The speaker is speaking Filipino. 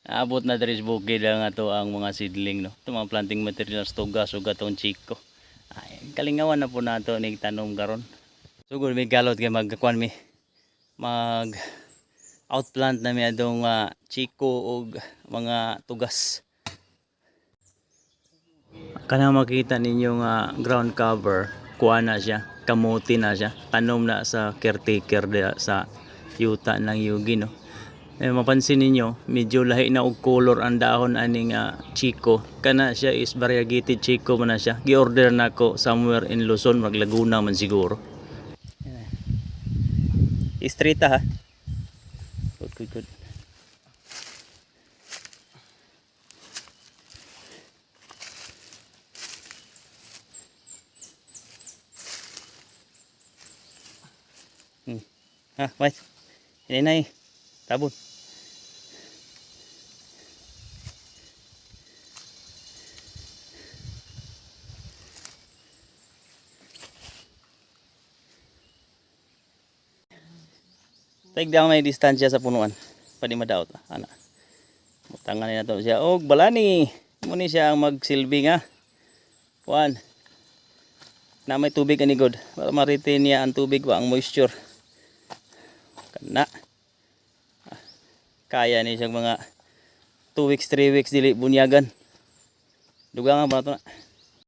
Abot na diri sa bukid lang ato ang mga seedling no. Ito mga planting materials tugas ug atong chiko. Ay, kalingawan na po nato ning tanom karon. Sugod may galot kay magkuan mi. Mag outplant na mi adong chiko ug mga tugas. Kanang makita ninyo nga ground cover, kuha na siya, kamuti na siya, tanom na sa caretaker sa yuta ng yugi no. Mapansin ninyo, medyo lahi na og color ang dahon aning chiko. Kana siya is variegated chiko man na siya. Gi-order na ko somewhere in Luzon, Laguna man siguro. Istrita ha. Good. Ha, wait. Ini na tabon. Tigda may distansya sa punuan. Pwede madaot ana. Mutangan na to siya. Og balani. Muni siya ang magsilbi nga. Kuan. Na may tubig ani god. Para ma-retain niya ang tubig wa ang moisture. Kana. Kaya ni siyang mga 2 weeks, 3 weeks dili bunyagan. Dugangan ba to na?